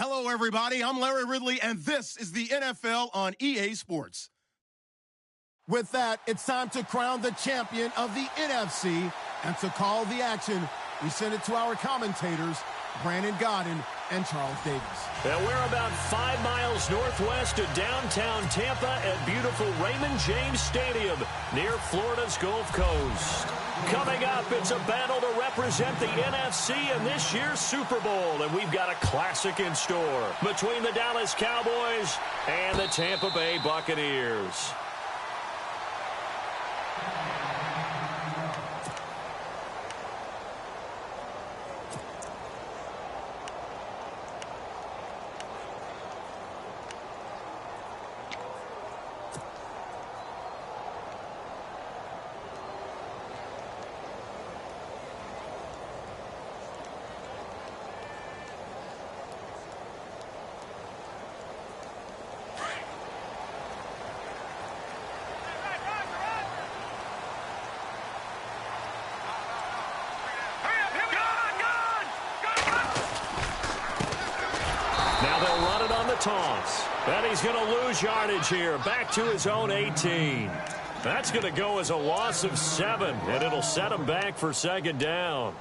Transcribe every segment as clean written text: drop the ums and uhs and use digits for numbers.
Hello, everybody. I'm Larry Ridley, and this is the NFL on EA Sports. With that, it's time to crown the champion of the NFC, and to call the action, we send it to our commentators, Brandon Godden and Charles Davis. And we're about 5 miles northwest of downtown Tampa at beautiful Raymond James Stadium near Florida's Gulf Coast. Coming up, it's a battle to represent the NFC in this year's Super Bowl, and we've got a classic in store between the Dallas Cowboys and the Tampa Bay Buccaneers. Toss. And he's going to lose yardage here. Back to his own 18. That's going to go as a loss of 7, and it'll set him back for second down.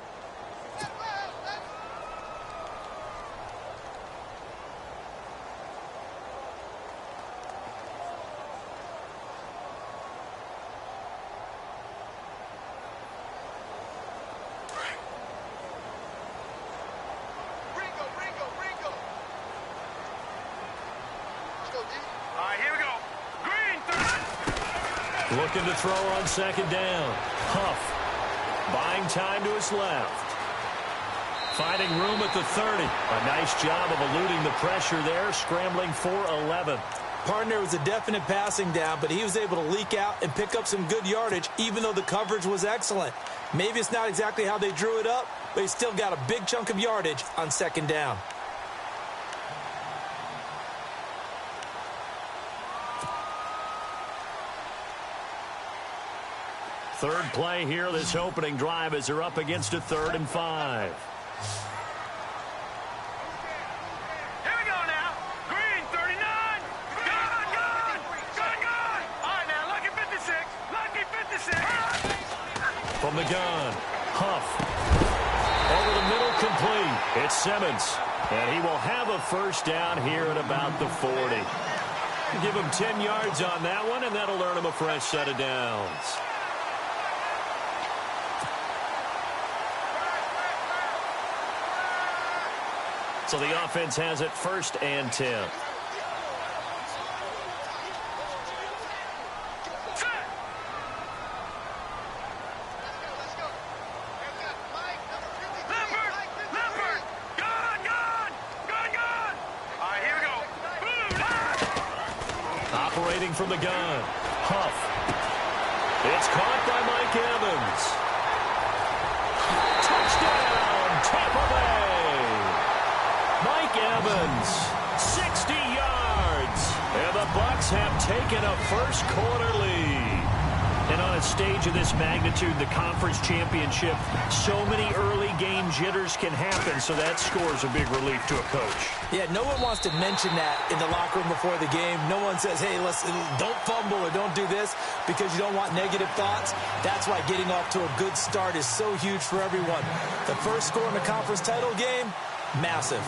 Looking to throw on second down. Huff buying time to his left. Finding room at the 30. A nice job of eluding the pressure there, scrambling for 11. Partner was a definite passing down, but he was able to leak out and pick up some good yardage, even though the coverage was excellent. Maybe it's not exactly how they drew it up, but he still got a big chunk of yardage on second down. Third play here, this opening drive, as they're up against a 3rd and 5. Here we go now. Green, 39. Gone. All right, now, lucky 56. Lucky 56. From the gun, Huff. Over the middle, complete. It's Simmons. And he will have a first down here at about the 40. Give him 10 yards on that one, and that'll earn him a fresh set of downs. So the offense has it 1st and 10. Operating from the gun. Huff. It's caught by Mike Evans. Touchdown, Tampa Bay. Mike Evans, 60 yards. And the Bucs have taken a first quarter lead. And on a stage of this magnitude, the conference championship, so many early game jitters can happen, so that score's a big relief to a coach. Yeah, no one wants to mention that in the locker room before the game. No one says, hey, listen, don't fumble or don't do this because you don't want negative thoughts. That's why getting off to a good start is so huge for everyone. The first score in the conference title game, massive.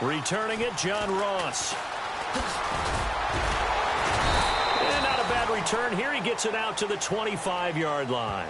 Returning it, John Ross. And not a bad return here. He gets it out to the 25-yard line.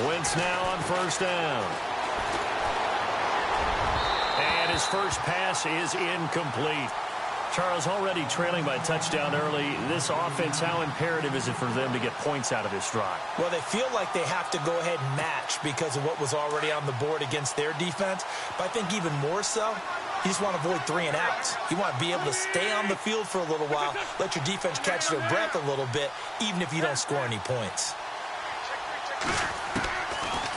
Wentz now on first down. And his first pass is incomplete. Charles, already trailing by a touchdown early. This offense, how imperative is it for them to get points out of this drive? Well, they feel like they have to go ahead and match because of what was already on the board against their defense. But I think even more so, you just want to avoid 3 and outs. You want to be able to stay on the field for a little while, let your defense catch their breath a little bit, even if you don't score any points.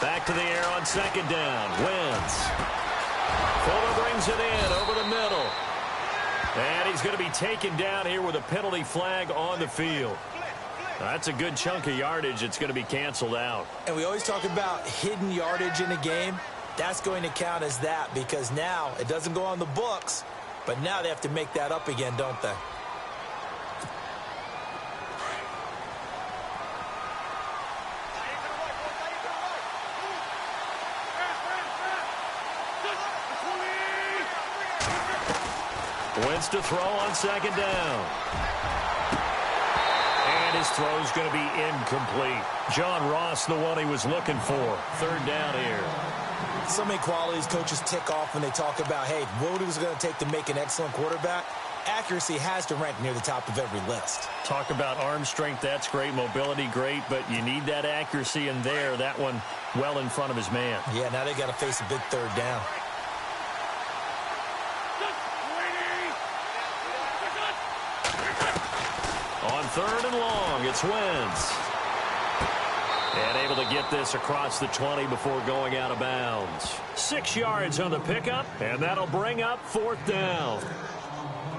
Back to the air on second down. Wentz. Fuller brings it in over the middle. And he's going to be taken down here with a penalty flag on the field. That's a good chunk of yardage. It's going to be canceled out. And we always talk about hidden yardage in a game. That's going to count as that because now it doesn't go on the books, but now they have to make that up again, don't they? Wentz to throw on second down. And his throw is going to be incomplete. John Ross, the one he was looking for. Third down here. So many qualities coaches tick off when they talk about, hey, what is it going to take to make an excellent quarterback? Accuracy has to rank near the top of every list. Talk about arm strength, that's great. Mobility, great, but you need that accuracy in there. That one well in front of his man. Yeah, now they got to face a big third down. On third and long, it's Wentz. And able to get this across the 20 before going out of bounds. 6 yards on the pickup, and that'll bring up fourth down.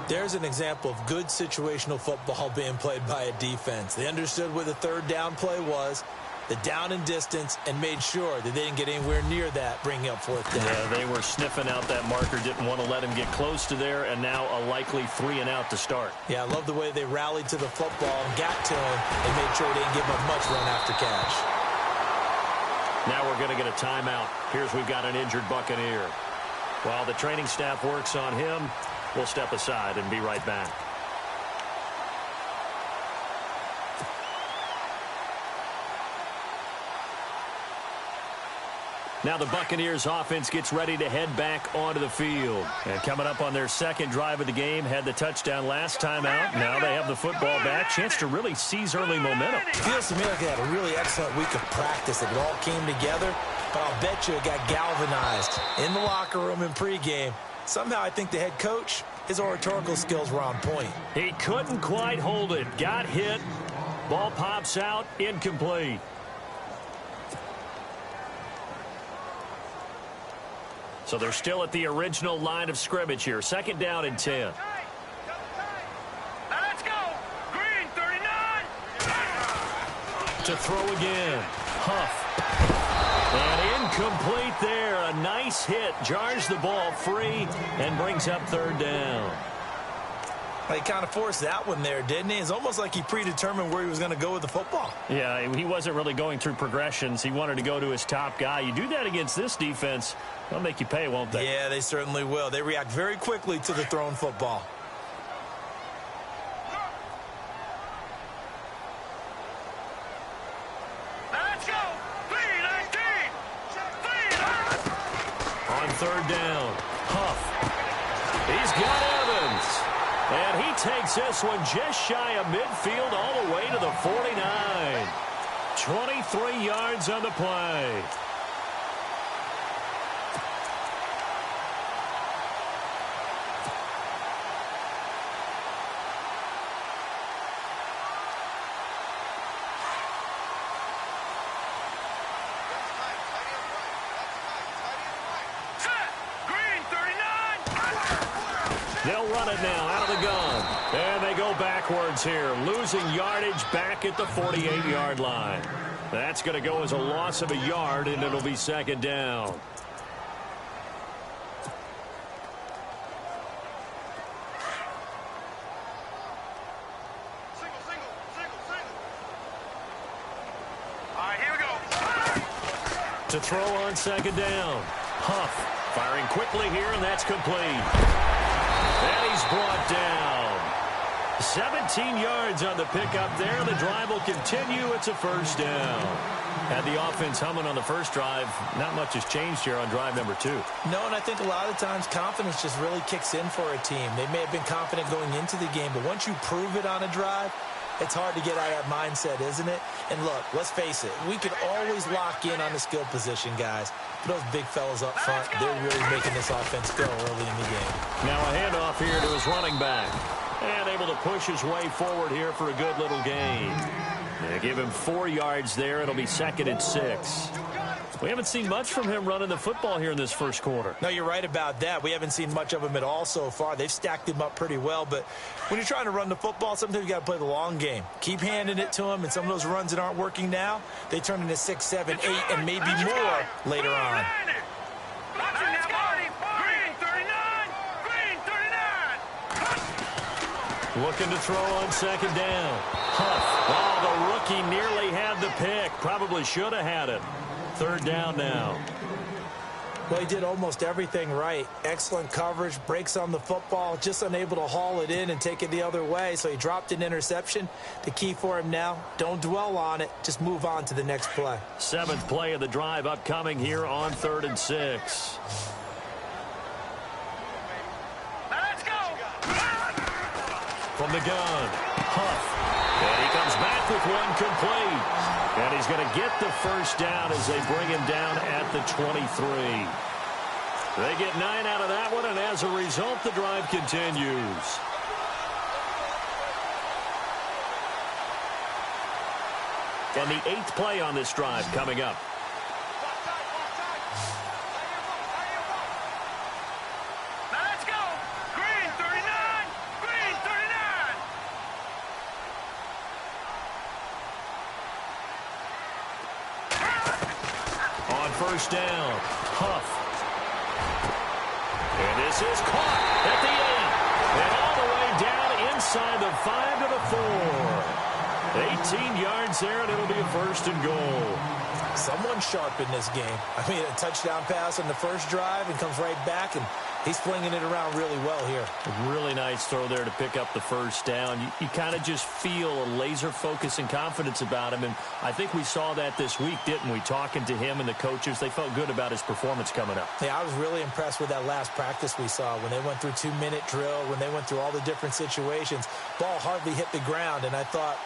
There's an example of good situational football being played by a defense. They understood where the third down play was, the down and distance, and made sure that they didn't get anywhere near that, bringing up fourth down. Yeah, they were sniffing out that marker, didn't want to let him get close to there, and now a likely 3 and out to start. Yeah, I love the way they rallied to the football and got to him and made sure they didn't give him much run after catch. Now we're going to get a timeout. Here's we've got an injured Buccaneer. While the training staff works on him, we'll step aside and be right back. Now the Buccaneers offense gets ready to head back onto the field. And coming up on their second drive of the game, had the touchdown last time out. Now they have the football back. Chance to really seize early momentum. Feels to me like they had a really excellent week of practice. It all came together, but I'll bet you it got galvanized in the locker room in pregame. Somehow I think the head coach, his oratorical skills were on point. He couldn't quite hold it. Got hit. Ball pops out. Incomplete. So they're still at the original line of scrimmage here. Second down and 10. Now let's go. Green 39. To throw again. Huff. And incomplete there. A nice hit. Jars the ball free and brings up third down. He kind of forced that one there, didn't he? It's almost like he predetermined where he was going to go with the football. Yeah, he wasn't really going through progressions. He wanted to go to his top guy. You do that against this defense, they'll make you pay, won't they? Yeah, they certainly will. They react very quickly to the thrown football. Let's go. 319. On third down, Huff. He's got Evans. And he takes this one just shy of midfield all the way to the 49. 23 yards on the play. They'll run it now out of the gun. And they go backwards here, losing yardage back at the 48-yard line. That's going to go as a loss of a yard, and it'll be second down. All right, here we go. To throw on second down. Huff firing quickly here, and that's complete. And he's brought down. 17 yards on the pickup there. The drive will continue. It's a first down. Had the offense humming on the first drive. Not much has changed here on drive number 2. No, and I think a lot of times confidence just really kicks in for a team. They may have been confident going into the game, but once you prove it on a drive, it's hard to get out of that mindset, isn't it? And look, let's face it, we can always lock in on the skill position, guys. But those big fellas up front, they're really making this offense go early in the game. Now a handoff here to his running back. And able to push his way forward here for a good little gain. They give him 4 yards there. It'll be 2nd and 6. We haven't seen much from him running the football here in this first quarter. No, you're right about that. We haven't seen much of him at all so far. They've stacked him up pretty well, but when you're trying to run the football, sometimes you got to play the long game. Keep handing it to him, and some of those runs that aren't working now, they turn into 6, 7, 8, and maybe more later on. Looking to throw on 2nd down. Huff. Oh, the rookie nearly had the pick. Probably should have had it. 3rd down now. Well, he did almost everything right. Excellent coverage, breaks on the football, just unable to haul it in and take it the other way, so he dropped an interception. The key for him now, don't dwell on it. Just move on to the next play. 7th play of the drive upcoming here on 3rd and 6. From the gun, Huff. And he comes back with one complete. And he's going to get the first down as they bring him down at the 23. They get 9 out of that one, and as a result, the drive continues. And the 8th play on this drive coming up. First down, Huff. And this is caught at the 8. And all the way down inside the 5 to the 4. 18 yards there, and it'll be a 1st and goal. Someone's sharp in this game. I mean, a touchdown pass on the first drive and comes right back, and he's flinging it around really well here. A really nice throw there to pick up the first down. You kind of just feel a laser focus and confidence about him, and I think we saw that this week, didn't we? Talking to him and the coaches, they felt good about his performance coming up. Yeah, I was really impressed with that last practice we saw when they went through 2-minute drill, when they went through all the different situations. Ball hardly hit the ground, and I thought,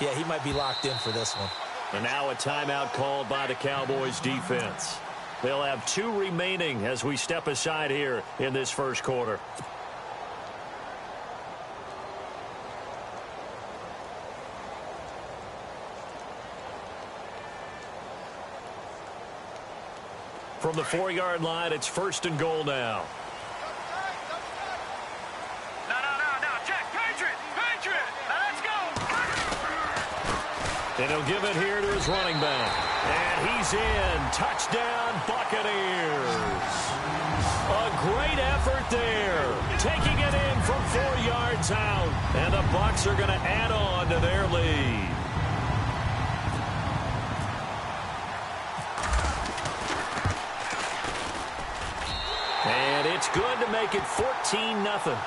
yeah, he might be locked in for this one. And now a timeout called by the Cowboys defense. They'll have 2 remaining as we step aside here in this first quarter. From the 4-yard line, it's 1st and goal now. And he'll give it here to his running back. And he's in. Touchdown, Buccaneers. A great effort there. Taking it in from 4 yards out. And the Bucs are going to add on to their lead. And it's good to make it 14-0.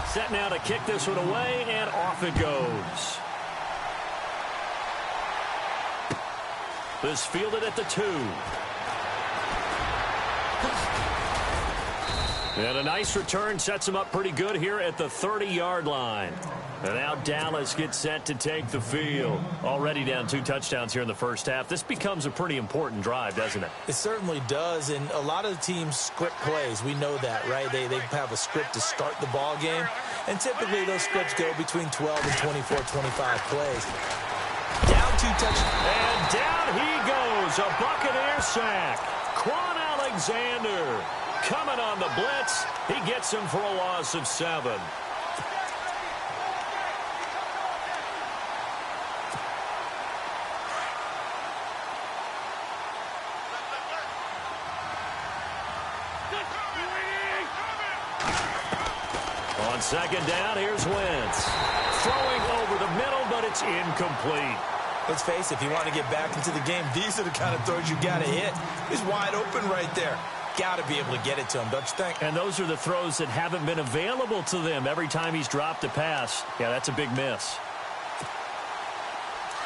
Set now to kick this one away, and off it goes. This fielded at the 2. And a nice return sets him up pretty good here at the 30-yard line. And now Dallas gets set to take the field. Already down 2 touchdowns here in the first half. This becomes a pretty important drive, doesn't it? It certainly does, and a lot of the teams script plays. We know that, right? They have a script to start the ball game, and typically those scripts go between 12 and 24, 25 plays. Down 2 touchdowns. And down he goes. A Buccaneer sack. Quan Alexander coming on the blitz. He gets him for a loss of 7. On 2nd down, here's Wentz. Throwing over the middle, but it's incomplete. Let's face it, if you want to get back into the game, these are the kind of throws you got to hit. He's wide open right there. got to be able to get it to him, don't you think? And those are the throws that haven't been available to them every time he's dropped a pass. Yeah, that's a big miss.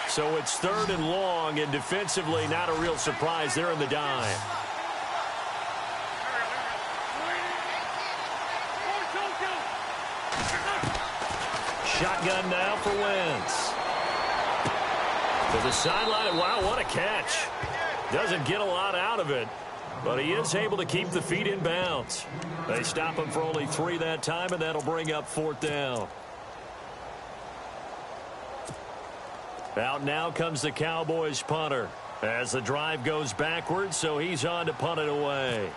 So it's 3rd and long, and defensively not a real surprise. They're in the dime. Shotgun now for Wentz. To the sideline. Wow, what a catch. Doesn't get a lot out of it, but he is able to keep the feet in bounds. They stop him for only 3 that time, and that'll bring up 4th down. Out now comes the Cowboys punter as the drive goes backwards, so he's on to punt it away.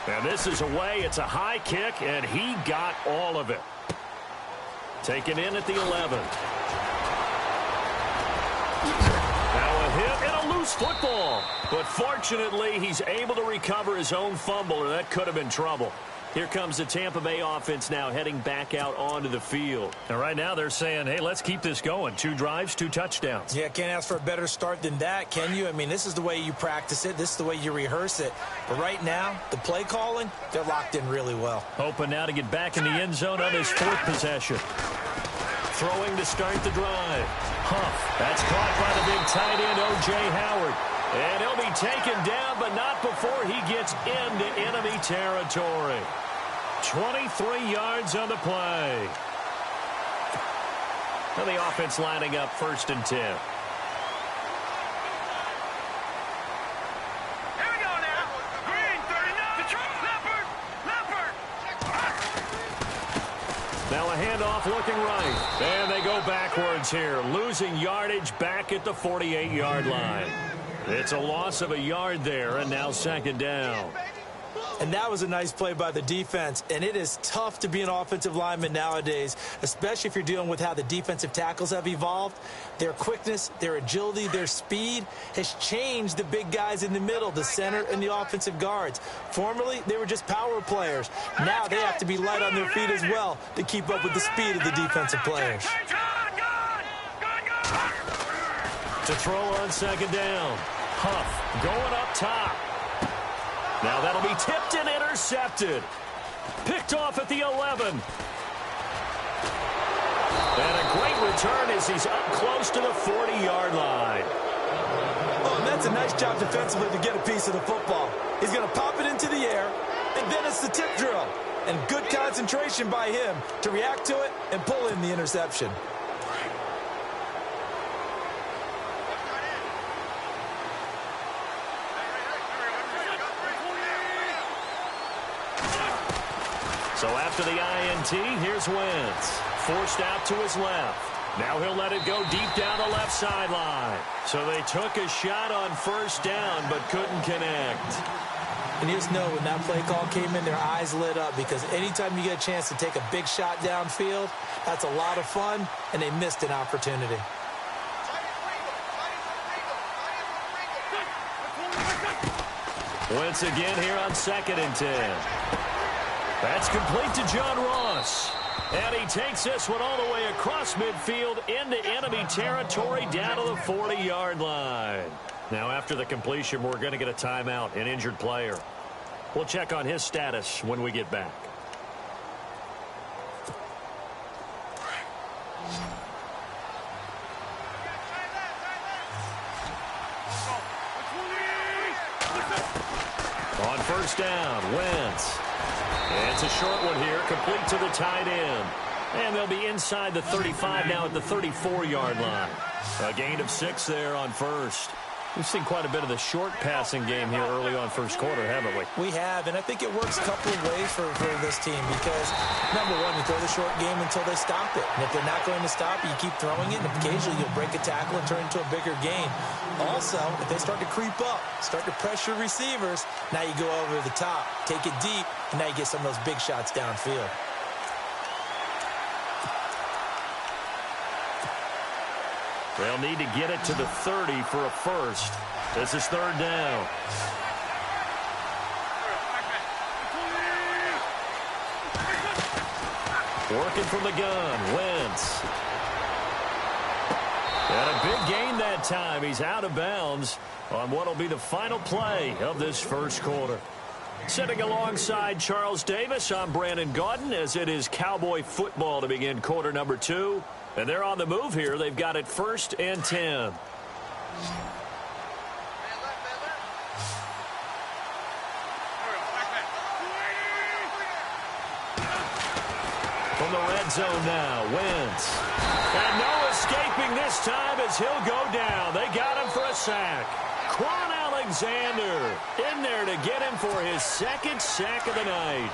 And this is away. It's a high kick, and he got all of it. Taken in at the 11. Now a hit and a loose football. But fortunately, he's able to recover his own fumble, or that could have been trouble. Here comes the Tampa Bay offense now heading back out onto the field. And right now they're saying, hey, let's keep this going. 2 drives, 2 touchdowns. Yeah, can't ask for a better start than that, can you? I mean, this is the way you practice it. This is the way you rehearse it. But right now, the play calling, they're locked in really well. Hoping now to get back in the end zone on his 4th possession. Throwing to start the drive. Huff. That's caught by the big tight end, O.J. Howard. And he'll be taken down, but not before he gets into enemy territory. 23 yards on the play. And the offense lining up 1st and 10. Here we go now. Green, 39. Leopard. Now a handoff looking right. And they go backwards here, losing yardage back at the 48-yard line. It's a loss of a yard there, and now 2nd down. And that was a nice play by the defense. And it is tough to be an offensive lineman nowadays, especially if you're dealing with how the defensive tackles have evolved. Their quickness, their agility, their speed has changed the big guys in the middle, the center, and the offensive guards. Formerly, they were just power players. Now they have to be light on their feet as well to keep up with the speed of the defensive players. To throw on 2nd down. Huff going up top. Now that'll be tipped and intercepted. Picked off at the 11. And a great return as he's up close to the 40-yard line. Oh, and that's a nice job defensively to get a piece of the football. He's going to pop it into the air, and then it's the tip drill. And good concentration by him to react to it and pull in the interception. So after the INT, here's Wentz. Forced out to his left. Now he'll let it go deep down the left sideline. So they took a shot on 1st down, but couldn't connect. And you just know when that play call came in, their eyes lit up, because anytime you get a chance to take a big shot downfield, that's a lot of fun, and they missed an opportunity. Wentz again here on 2nd and 10. That's complete to John Ross. And he takes this one all the way across midfield into enemy territory down to the 40-yard line. Now after the completion, we're going to get a timeout, an injured player. We'll check on his status when we get back. On 1st down, Wentz. And it's a short one here, complete to the tight end. And they'll be inside the 35 now at the 34-yard line. A gain of 6 there on 1st. We've seen quite a bit of the short passing game here early on 1st quarter, haven't we? We have, and I think it works a couple of ways for this team because, number one, you throw the short game until they stop it. And if they're not going to stop it, you keep throwing it, and occasionally you'll break a tackle and turn it into a bigger gain. Also, if they start to creep up, start to pressure receivers, now you go over the top, take it deep, and now you get some of those big shots downfield. They'll need to get it to the 30 for a first. This is 3rd down. Working from the gun, Wentz. And a big gain that time. He's out of bounds on what will be the final play of this first quarter. Sitting alongside Charles Davis, I'm Brandon Gaudin as it is Cowboy football to begin quarter number 2. And they're on the move here. They've got it 1st and 10. From the red zone now, Wentz. And no escaping this time as he'll go down. They got him for a sack. Quan Alexander in there to get him for his 2nd sack of the night.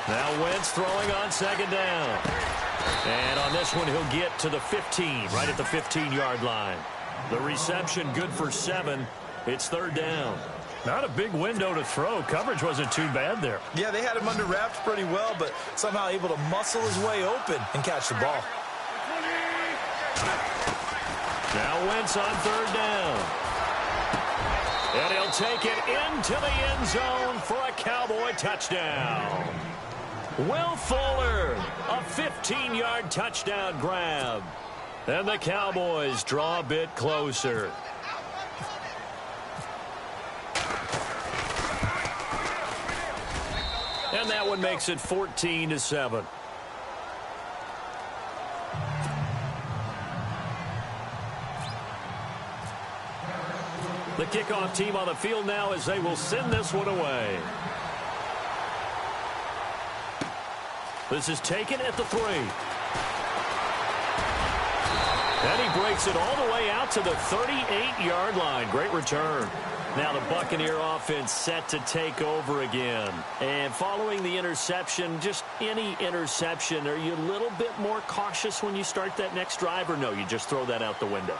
Now Wentz throwing on 2nd down. And on this one, he'll get to the 15, right at the 15-yard line. The reception good for 7. It's 3rd down. Not a big window to throw. Coverage wasn't too bad there. Yeah, they had him under wraps pretty well, but somehow able to muscle his way open and catch the ball. Now Wentz on 3rd down. And he'll take it into the end zone for a Cowboy touchdown. Will Fuller, a 15-yard touchdown grab. And the Cowboys draw a bit closer. And that one makes it 14-7. The kickoff team on the field now as they will send this one away. This is taken at the 3. And he breaks it all the way out to the 38-yard line. Great return. Now the Buccaneer offense set to take over again. And following the interception, just any interception, are you a little bit more cautious when you start that next drive, or no, you just throw that out the window?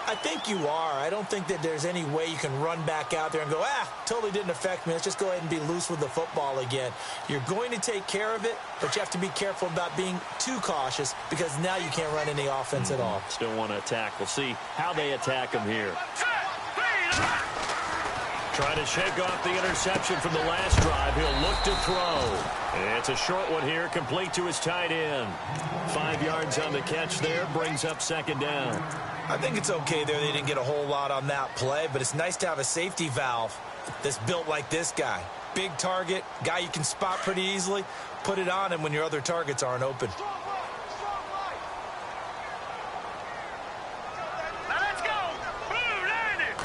I think you are. I don't think that there's any way you can run back out there and go, totally didn't affect me. Let's just go ahead and be loose with the football again. You're going to take care of it, but you have to be careful about being too cautious because now you can't run any offense at all. Still want to attack. We'll see how they attack him here. Trying to shake off the interception from the last drive. He'll look to throw. It's a short one here, complete to his tight end. 5 yards on the catch there, brings up 2nd down. I think it's okay there. They didn't get a whole lot on that play, but it's nice to have a safety valve that's built like this guy. Big target, guy you can spot pretty easily. Put it on him when your other targets aren't open. Now let's go. Boom, landed.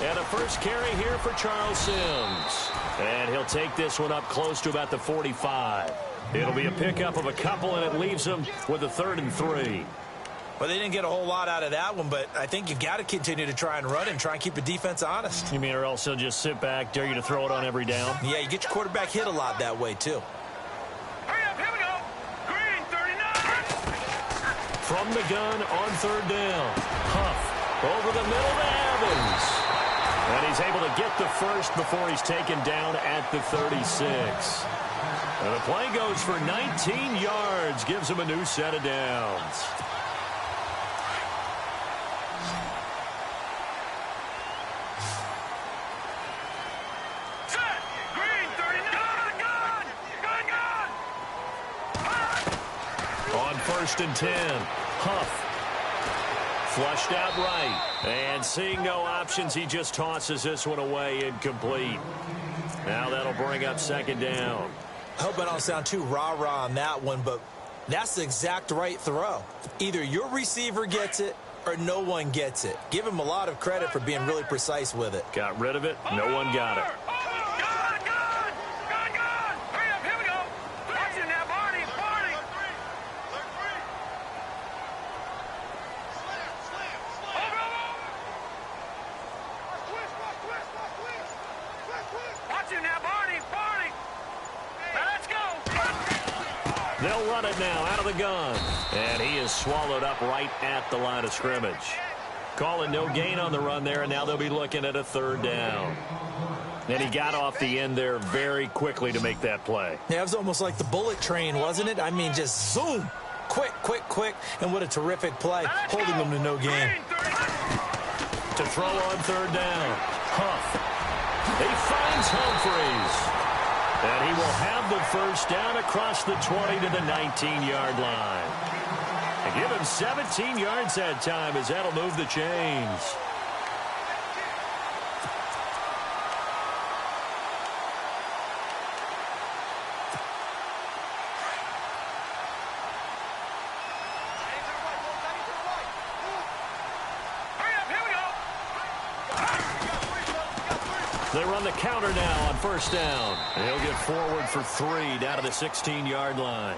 And a first carry here for Charles Sims. And he'll take this one up close to about the 45. It'll be a pickup of a couple, and it leaves him with a 3rd and 3. Well, they didn't get a whole lot out of that one, but I think you got to continue to try and run and try and keep the defense honest. You mean or else he'll just sit back, dare you to throw it on every down? Yeah, you get your quarterback hit a lot that way, too. Hurry up, here we go. Green 39. From the gun on 3rd down. Huff over the middle to Evans. And he's able to get the first before he's taken down at the 36. And the play goes for 19 yards, gives him a new set of downs. On 1st and 10, Huff flushed out right, and seeing no options, he just tosses this one away incomplete. Now that'll bring up 2nd down. I hope I don't sound too rah-rah on that one, but that's the exact right throw. Either your receiver gets it or no one gets it. Give him a lot of credit for being really precise with it. Got rid of it. No one got it. They'll run it now out of the gun. And he is swallowed up right at the line of scrimmage. Calling no gain on the run there, and now they'll be looking at a 3rd down. And he got off the end there very quickly to make that play. Yeah, it was almost like the bullet train, wasn't it? I mean, just zoom. Quick, quick, quick. And what a terrific play, holding them to no gain. To throw on third down. Huff. He finds Humphreys. And he will have the first down across the 20 to the 19-yard line. And give him 17 yards that time as that'll move the chains. They run the counter now on first down. And he'll get forward for 3 down to the 16-yard line.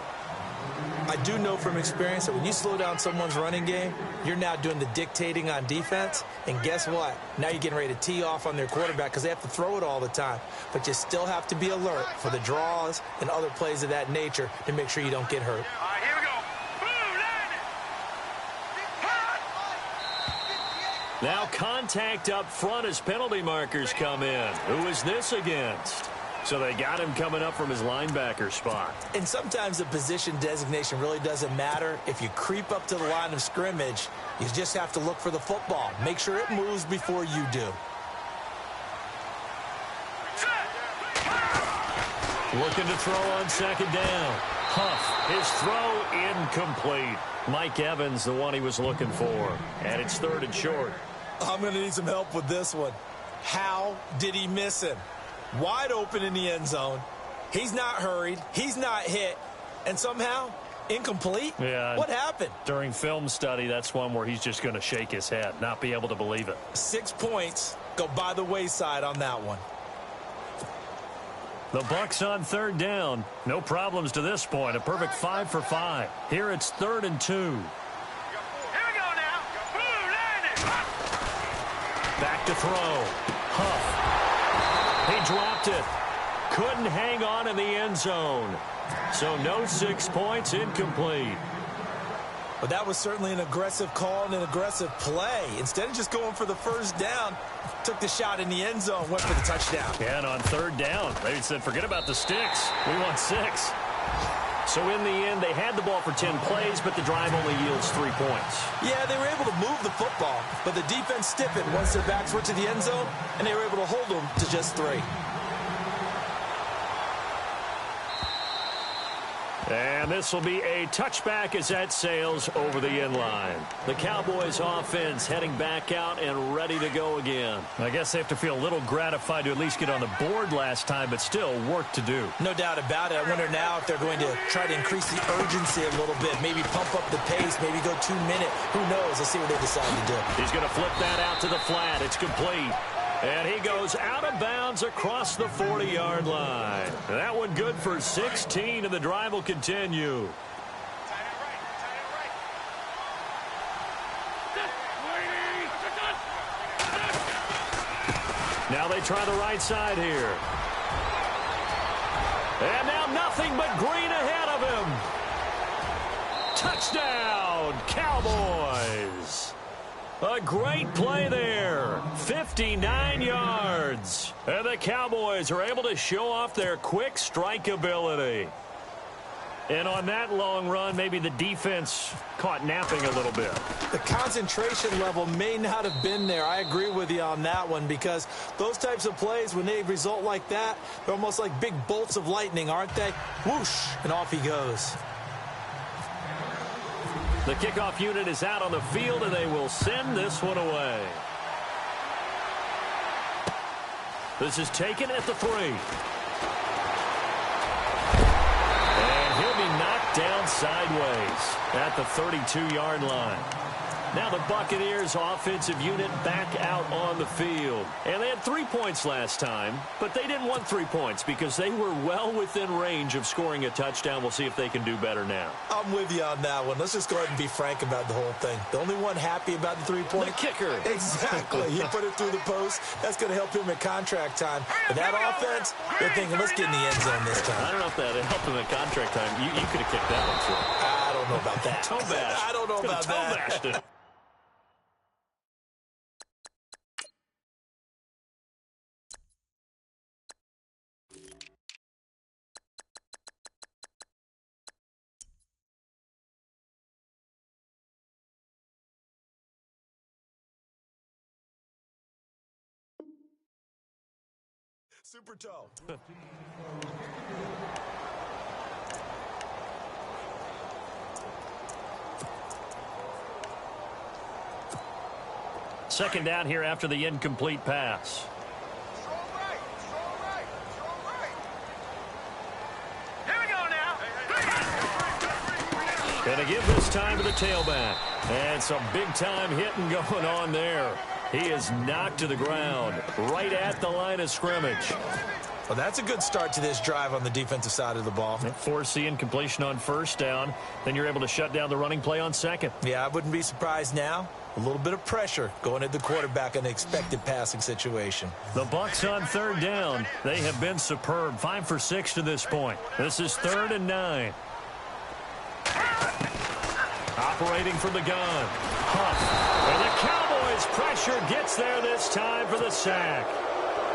I do know from experience that when you slow down someone's running game, you're now doing the dictating on defense. And guess what? Now you're getting ready to tee off on their quarterback because they have to throw it all the time. But you still have to be alert for the draws and other plays of that nature to make sure you don't get hurt. All right, here we go. Blue, line it. Now contact up front as penalty markers come in. Who is this against? So they got him coming up from his linebacker spot. And sometimes the position designation really doesn't matter. If you creep up to the line of scrimmage, you just have to look for the football. Make sure it moves before you do. Looking to throw on second down. Huff, his throw incomplete. Mike Evans, the one he was looking for. And it's third and short. I'm going to need some help with this one. How did he miss him? Wide open in the end zone. He's not hurried. He's not hit. And somehow, incomplete? Yeah. What happened? During film study, that's one where he's just going to shake his head, not be able to believe it. 6 points go by the wayside on that one. The Bucs on third down. No problems to this point. A perfect 5 for 5. Here it's 3rd and 2. Here we go now. Blue, line it. Back to throw. Huff. He dropped it. Couldn't hang on in the end zone. So no 6 points, incomplete. But that was certainly an aggressive call and an aggressive play. Instead of just going for the first down, took the shot in the end zone, went for the touchdown. And on third down, they said, forget about the sticks. We want 6. So in the end, they had the ball for 10 plays, but the drive only yields 3 points. Yeah, they were able to move the football, but the defense stiffened once their backs were to the end zone, and they were able to hold them to just 3. And this will be a touchback as that sails over the end line. The Cowboys offense heading back out and ready to go again. I guess they have to feel a little gratified to at least get on the board last time, but still work to do. No doubt about it. I wonder now if they're going to try to increase the urgency a little bit, maybe pump up the pace, maybe go 2 minute. Who knows? Let's see what they decide to do. He's going to flip that out to the flat. It's complete. And he goes out of bounds across the 40-yard line. That one good for 16, and the drive will continue. Now they try the right side here. And now nothing but green ahead of him. Touchdown, Cowboys. A great play there. 59 yards. And the Cowboys are able to show off their quick strike ability. And on that long run, maybe the defense caught napping a little bit. The concentration level may not have been there. I agree with you on that one, because those types of plays, when they result like that, they're almost like big bolts of lightning, aren't they? Whoosh, and off he goes. The kickoff unit is out on the field, and they will send this one away. This is taken at the 3. And he'll be knocked down sideways at the 32-yard line. Now the Buccaneers offensive unit back out on the field. And they had 3 points last time, but they didn't want 3 points because they were well within range of scoring a touchdown. We'll see if they can do better now. I'm with you on that one. Let's just go ahead and be frank about the whole thing. The only one happy about the 3 point. The kicker. Exactly. He put it through the post. That's going to help him at contract time. But that offense, they're thinking, let's get in the end zone this time. I don't know if that helped him at contract time. You could have kicked that one through. I don't know about that. Toe bash. I don't know about that. Toe bashed it. Super toe. Second down here after the incomplete pass. Here we go now. Going to give this time to the tailback. And some big-time hitting going on there. He is knocked to the ground right at the line of scrimmage. Well, that's a good start to this drive on the defensive side of the ball. Force the incompletion on first down. Then you're able to shut down the running play on second. Yeah, I wouldn't be surprised now. A little bit of pressure going at the quarterback in an expected passing situation. The Bucs on third down. They have been superb. 5 for 6 to this point. This is 3rd and 9. Operating from the gun. Huff. And the Cowboys pressure gets there this time for the sack.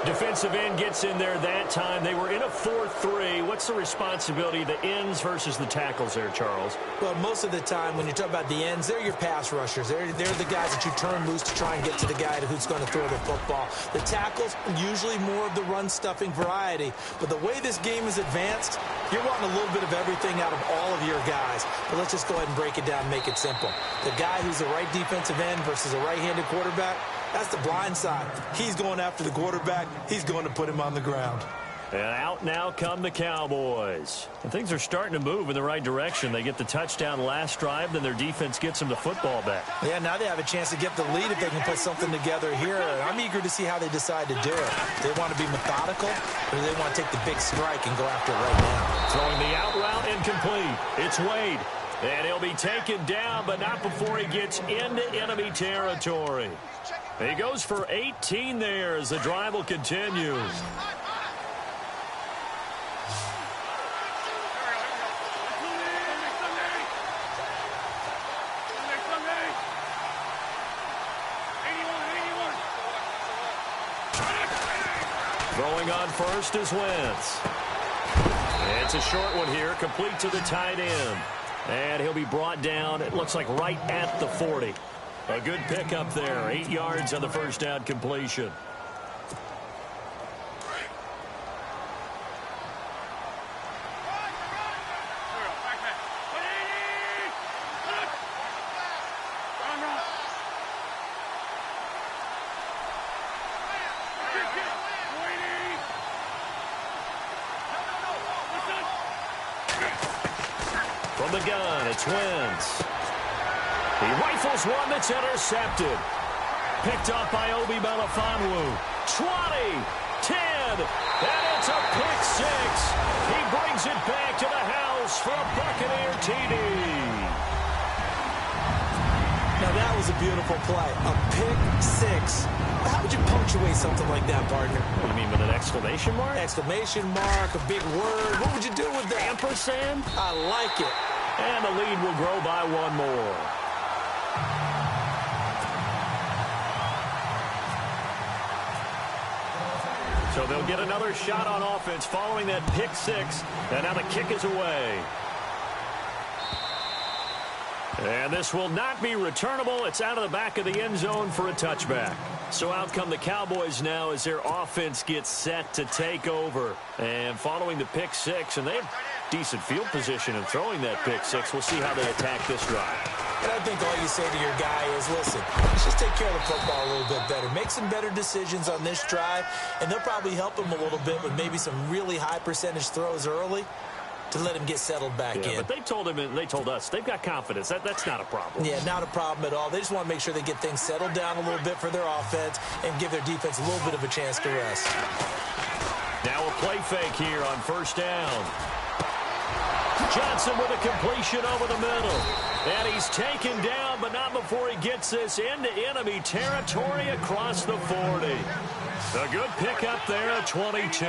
Defensive end gets in there that time. They were in a 4-3. What's the responsibility of the ends versus the tackles there, Charles? Well, most of the time when you talk about the ends, they're your pass rushers. They're the guys that you turn loose to try and get to the guy who's going to throw the football. The tackles, usually more of the run-stuffing variety. But the way this game is advanced, you're wanting a little bit of everything out of all of your guys. But let's just go ahead and break it down and make it simple. The guy who's the right defensive end versus a right-handed quarterback, that's the blind side. He's going after the quarterback. He's going to put him on the ground. And out now come the Cowboys. And things are starting to move in the right direction. They get the touchdown last drive, then their defense gets them the football back. Yeah, now they have a chance to get the lead if they can put something together here. I'm eager to see how they decide to do it. They want to be methodical, or do they want to take the big strike and go after it right now? Throwing the out route incomplete. It's Wade. And he'll be taken down, but not before he gets into enemy territory. He goes for 18 there as the drive will continue. Throwing on first is Wentz. It's a short one here, complete to the tight end. And he'll be brought down, it looks like right at the 40. A good pickup there, 8 yards on the first down completion. From the gun, it's Wentz. He rifles one that's intercepted. Picked up by Obi Melifonwu. 20, 10, and it's a pick six. He brings it back to the house for a Buccaneer TD. Now that was a beautiful play. A pick six. How would you punctuate something like that, partner? You mean with an exclamation mark? Exclamation mark, a big word. What would you do with that? Ampersand? I like it. And the lead will grow by one more. So they'll get another shot on offense following that pick six. And now the kick is away. And this will not be returnable. It's out of the back of the end zone for a touchback. So out come the Cowboys now as their offense gets set to take over. And following the pick six, and they have decent field position in throwing that pick six. We'll see how they attack this drive. And I think all you say to your guy is, listen, let's just take care of the football a little bit better. Make some better decisions on this drive, and they'll probably help him a little bit with maybe some really high percentage throws early to let him get settled back in. But they told him, and they told us, they've got confidence. That's not a problem. Yeah, not a problem at all. They just want to make sure they get things settled down a little bit for their offense and give their defense a little bit of a chance to rest. Now a play fake here on first down. Johnson with a completion over the middle. And he's taken down, but not before he gets this into enemy territory across the 40. A good pickup there at 22.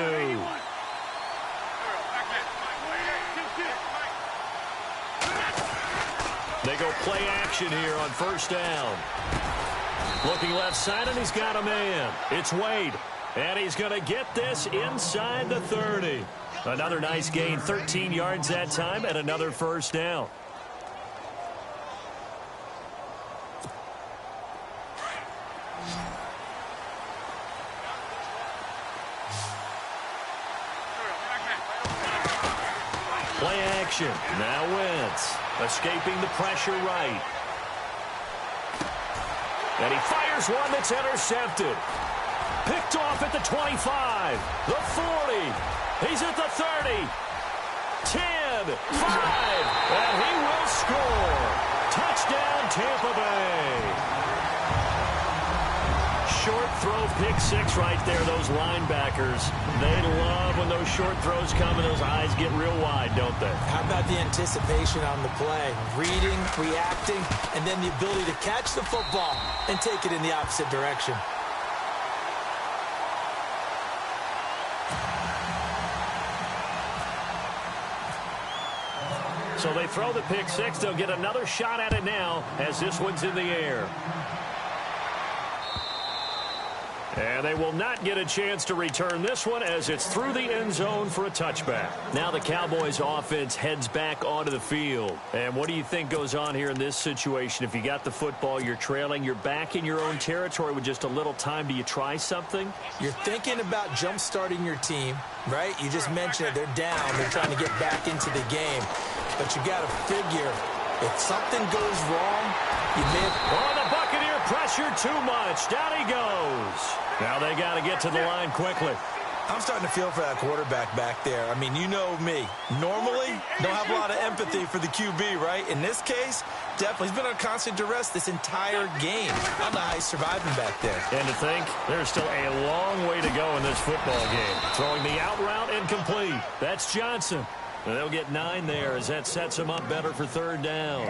They go play action here on first down. Looking left side, and he's got a man. It's Wade. And he's going to get this inside the 30. Another nice gain, 13 yards that time, and another first down. action. Now Wentz escaping the pressure right. And he fires one that's intercepted. Picked off at the 25, the 40. He's at the 30, 10, 5, and he will score. Touchdown, Tampa Bay. Short throw, pick six right there, those linebackers. They love when those short throws come and those eyes get real wide, don't they? How about the anticipation on the play? Reading, reacting, and then the ability to catch the football and take it in the opposite direction. So they throw the pick six. They'll get another shot at it now as this one's in the air. And they will not get a chance to return this one as it's through the end zone for a touchback. Now the Cowboys offense heads back onto the field. And what do you think goes on here in this situation? If you got the football, you're trailing, you're back in your own territory with just a little time. Do you try something? You're thinking about jump-starting your team, right? You just mentioned it. They're down. They're trying to get back into the game. But you got to figure, if something goes wrong, you may have... Oh, the Buccaneer pressure too much. Down he goes. Now they got to get to the line quickly. I'm starting to feel for that quarterback back there. I mean, you know me. Normally, don't have a lot of empathy for the QB, right? In this case, definitely. He's been on constant duress this entire game. I don't know how he's surviving back there. And to think, there's still a long way to go in this football game. Throwing the out route incomplete. That's Johnson. And they'll get 9 there as that sets them up better for third down.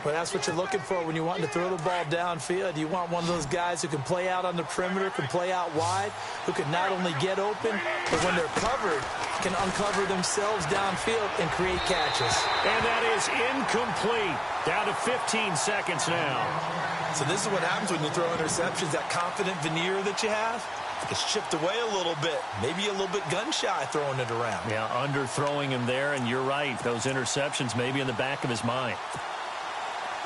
Well, that's what you're looking for when you want to throw the ball downfield. You want one of those guys who can play out on the perimeter, can play out wide, who can not only get open, but when they're covered, can uncover themselves downfield and create catches. And that is incomplete. Down to 15 seconds now. So this is what happens when you throw interceptions, that confident veneer that you have. It's chipped away a little bit. Maybe a little bit gun-shy throwing it around. Yeah, underthrowing him there, and you're right. Those interceptions maybe in the back of his mind.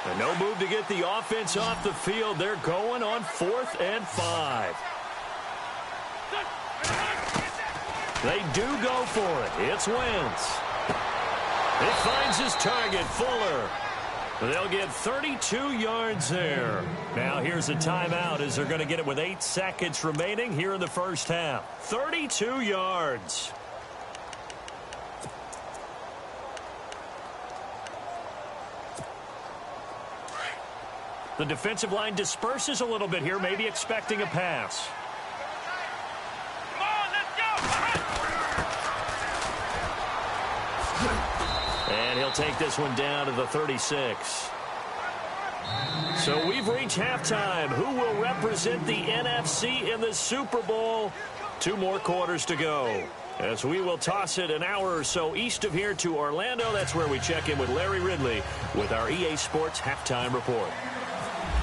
And no move to get the offense off the field. They're going on 4th and 5. They do go for it. It's Wentz. He finds his target, Fuller. They'll get 32 yards there. Now here's a timeout as they're going to get it with 8 seconds remaining here in the first half. 32 yards. The defensive line disperses a little bit here, maybe expecting a pass. Come on, let's go! And he'll take this one down to the 36. So we've reached halftime. Who will represent the NFC in the Super Bowl? 2 more quarters to go. As we will toss it an hour or so east of here to Orlando. That's where we check in with Larry Ridley with our EA Sports Halftime Report.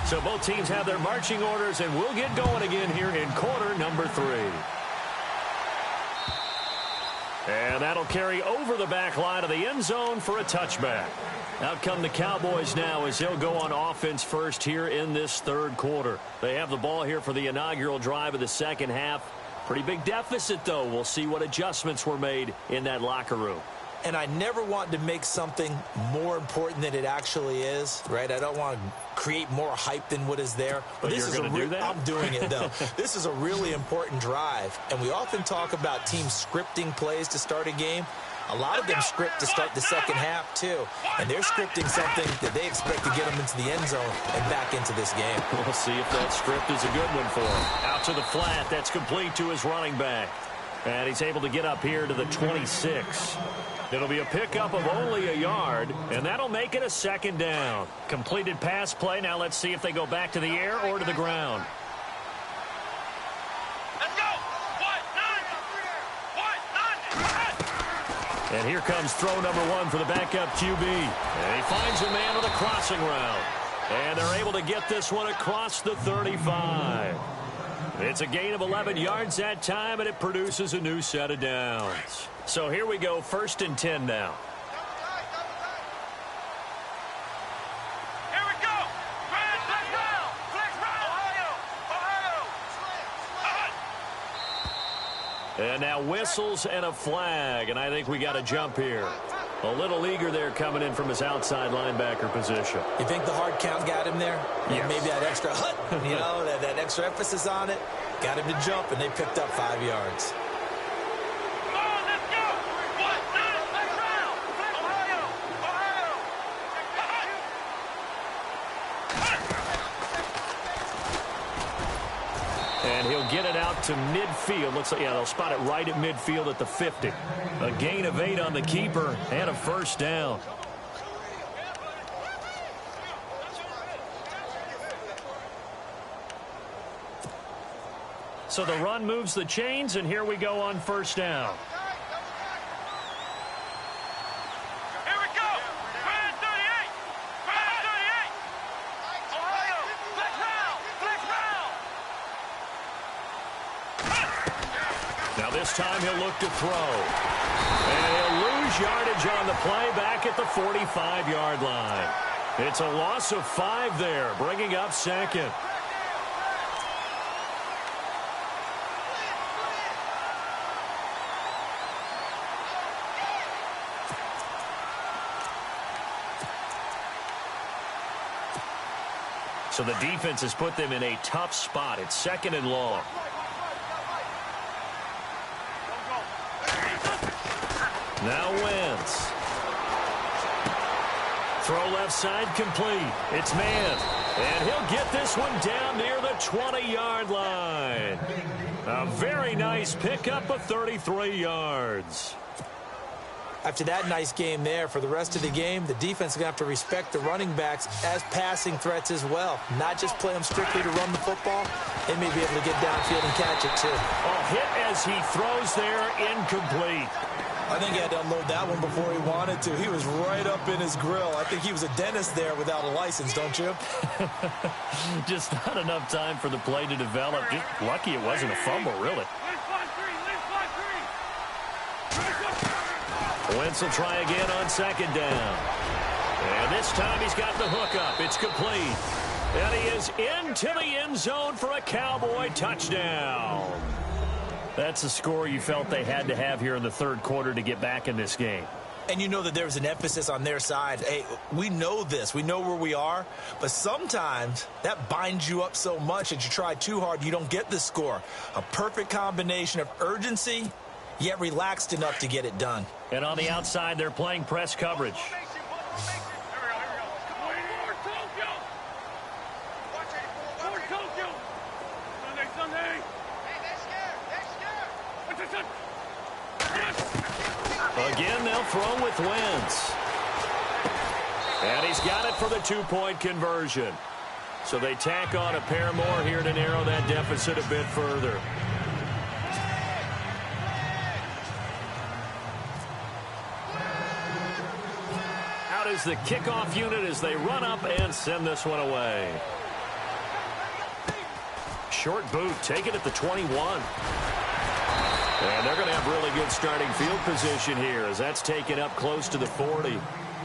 So both teams have their marching orders, and we'll get going again here in quarter number 3. And that'll carry over the back line of the end zone for a touchback. Out come the Cowboys now as they'll go on offense first here in this third quarter. They have the ball here for the inaugural drive of the second half. Pretty big deficit, though. We'll see what adjustments were made in that locker room. And I never want to make something more important than it actually is, right? I don't want to create more hype than what is there. But this you're going to do that? I'm doing it, though. This is a really important drive. And we often talk about teams scripting plays to start a game. A lot of them script to start the second half, too. And they're scripting something that they expect to get them into the end zone and back into this game. We'll see if that script is a good one for him. Out to the flat. That's complete to his running back. And he's able to get up here to the 26. It'll be a pickup of only a yard, and that'll make it a second down. Completed pass play. Now let's see if they go back to the air or to the ground. Let's go! And here comes throw number 1 for the backup QB. And he finds a man with a crossing route. And they're able to get this one across the 35. It's a gain of 11 yards that time, and it produces a new set of downs. So here we go, 1st and 10 now. Here we go! Flex round! Flex round! Ohio! And now whistles and a flag, and I think we got a jump here. A little eager there coming in from his outside linebacker position. You think the hard count got him there? Yes. Maybe that extra that extra emphasis on it got him to jump, and they picked up 5 yards. Come on, let's go! One, two, let's round! Ohio! And he'll get it out to midfield. Looks like, yeah, they'll spot it right at midfield at the 50. A gain of 8 on the keeper and a first down. So the run moves the chains, and here we go on first down. Here we go! Grand 38! Grand 38! Ohio! Flex round! Flex round! Now this time he'll look to throw. And he'll lose yardage on the play back at the 45-yard line. It's a loss of 5 there, bringing up second. So the defense has put them in a tough spot. It's second and long. Now Wentz. Throw left side complete. It's man. And he'll get this one down near the 20-yard line. A very nice pickup of 33 yards. After that nice game there, for the rest of the game, the defense is going to have to respect the running backs as passing threats as well. Not just play them strictly to run the football. They may be able to get downfield and catch it, too. A hit as he throws there, incomplete. I think he had to unload that one before he wanted to. He was right up in his grill. I think he was a dentist there without a license, don't you? Just not enough time for the play to develop. Just lucky it wasn't a fumble, really. Wentz will try again on second down. And this time he's got the hook up. It's complete. And he is into the end zone for a Cowboy touchdown. That's the score you felt they had to have here in the third quarter to get back in this game. And you know that there was an emphasis on their side. Hey, we know this. We know where we are. But sometimes that binds you up so much that you try too hard, you don't get the score. A perfect combination of urgency, yet relaxed enough to get it done. And on the outside, they're playing press coverage. Again, they'll throw with Wentz. And he's got it for the two-point conversion. So they tack on a pair more here to narrow that deficit a bit further. Out is the kickoff unit as they run up and send this one away. Short boot, take it at the 21. And they're going to have really good starting field position here as that's taken up close to the 40.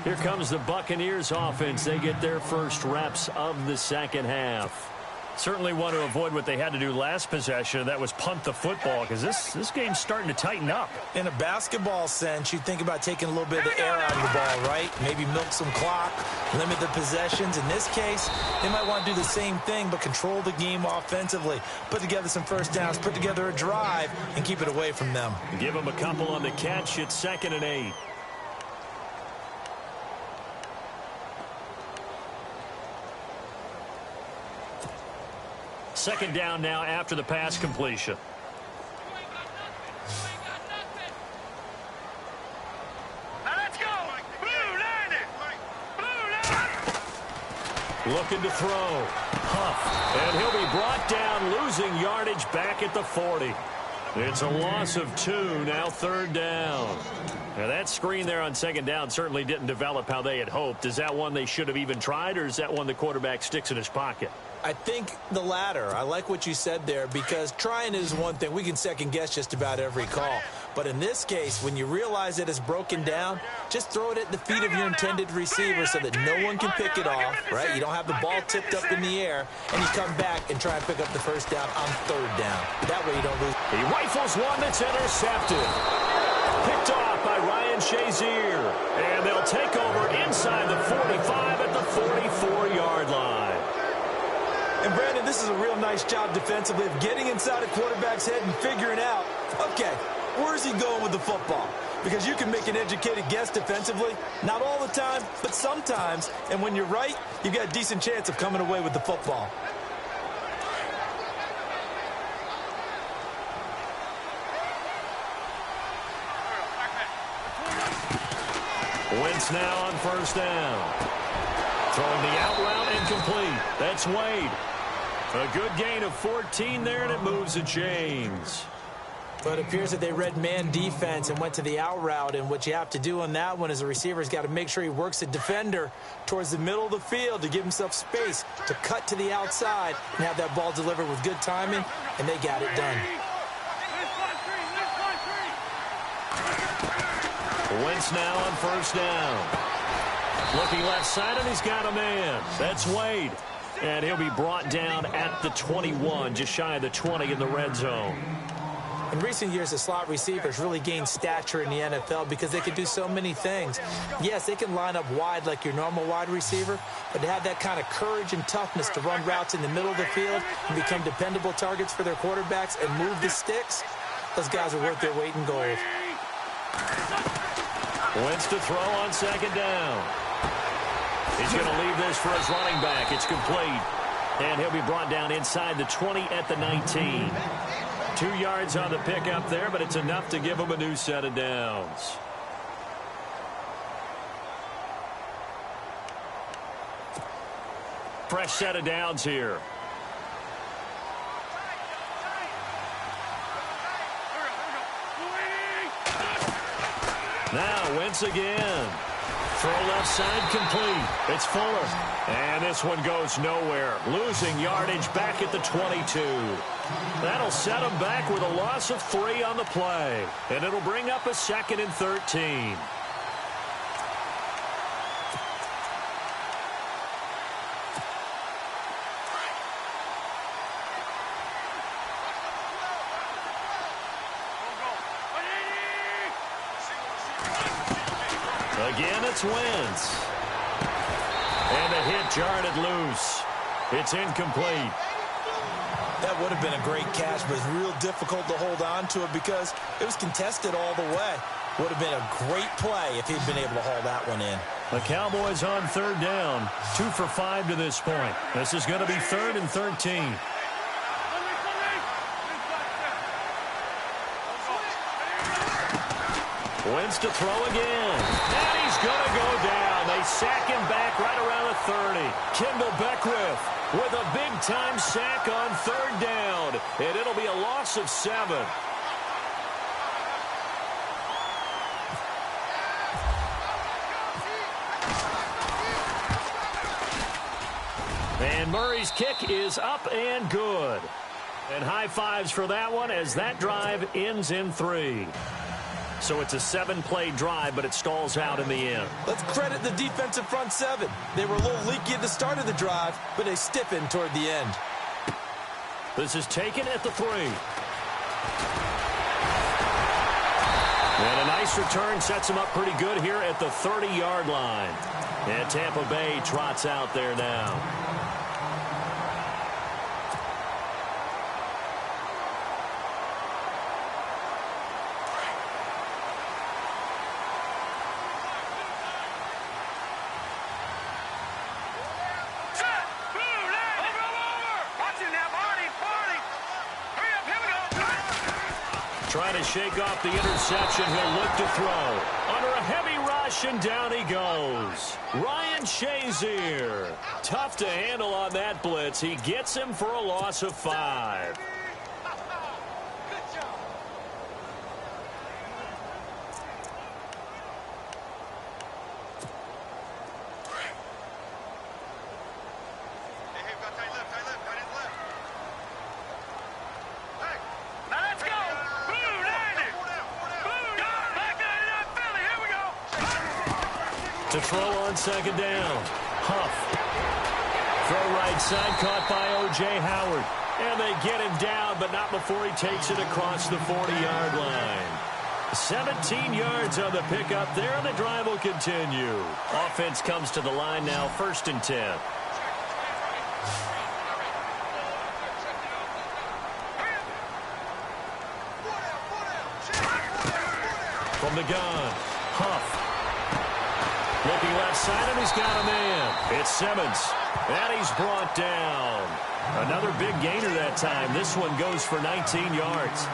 Here comes the Buccaneers offense. They get their first reps of the second half. Certainly want to avoid what they had to do last possession. That was punt the football because this game's starting to tighten up. In a basketball sense, you think about taking a little bit of the air out of the ball, right? Maybe milk some clock, limit the possessions. In this case, they might want to do the same thing but control the game offensively. Put together some first downs, put together a drive, and keep it away from them. Give them a couple on the catch. It's 2nd and 8. Second down now after the pass completion. Now let's go! Blue line it! Blue line! Looking to throw. Huff. And he'll be brought down, losing yardage back at the 40. It's a loss of 2, now 3rd down. Now that screen there on second down certainly didn't develop how they had hoped. Is that one they should have even tried, or is that one the quarterback sticks in his pocket? I think the latter. I like what you said there because trying is one thing. We can second guess just about every call. But in this case, when you realize that it's broken down, just throw it at the feet of your intended receiver so that no one can pick it off, right? You don't have the ball tipped up in the air, and you come back and try and pick up the first down on 3rd down. That way you don't lose. He rifles one that's intercepted. Picked off by Ryan Ryan Shazier. And they'll take over inside the 45 at the 44-yard line. And, Brandon, this is a real nice job defensively of getting inside a quarterback's head and figuring out, okay, where's he going with the football? Because you can make an educated guess defensively, not all the time, but sometimes. And when you're right, you've got a decent chance of coming away with the football. Wentz now on first down. Throwing the out route incomplete. That's Wade. A good gain of 14 there, and it moves the chains. But it appears that they read man defense and went to the out route. And what you have to do on that one is a receiver's got to make sure he works the defender towards the middle of the field to give himself space to cut to the outside and have that ball delivered with good timing, and they got it done. Wentz now on first down. Looking left side, and he's got a man. That's Wade. And he'll be brought down at the 21, just shy of the 20 in the red zone. In recent years, the slot receivers really gained stature in the NFL because they can do so many things. Yes, they can line up wide like your normal wide receiver, but to have that kind of courage and toughness to run routes in the middle of the field and become dependable targets for their quarterbacks and move the sticks, those guys are worth their weight in gold. Wentz to throw on second down. He's going to leave this for his running back. It's complete. And he'll be brought down inside the 20 at the 19. 2 yards on the pickup there, but it's enough to give him a new set of downs. Fresh set of downs here. Now Wentz again. Throw left side complete. It's Fuller. And this one goes nowhere. Losing yardage back at the 22. That'll set him back with a loss of 3 on the play. And it'll bring up a 2nd and 13. Again, it's Wentz. And the hit jarred it loose. It's incomplete. That would have been a great catch, but it's real difficult to hold on to it because it was contested all the way. Would have been a great play if he'd been able to haul that one in. The Cowboys on third down. 2 for 5 to this point. This is going to be 3rd and 13. Wentz to throw again. And he's going to go down. They sack him back right around the 30. Kendall Beckwith with a big-time sack on third down. And it'll be a loss of 7. And Murray's kick is up and good. And high fives for that one as that drive ends in 3. So it's a 7-play drive, but it stalls out in the end. Let's credit the defensive front 7. They were a little leaky at the start of the drive, but they stiffened toward the end. This is taken at the 3. And a nice return sets him up pretty good here at the 30-yard line. And Tampa Bay trots out there now. Trying to shake off the interception. He'll look to throw. Under a heavy rush, and down he goes. Ryan Shazier. Tough to handle on that blitz. He gets him for a loss of 5. To throw on second down. Huff. Throw right side, caught by O.J. Howard. And they get him down, but not before he takes it across the 40-yard line. 17 yards on the pickup there, and the drive will continue. Offense comes to the line now, 1st and 10. From the gun, Huff. Looking left side, and he's got a man. It's Simmons, and he's brought down. Another big gainer that time. This one goes for 19 yards.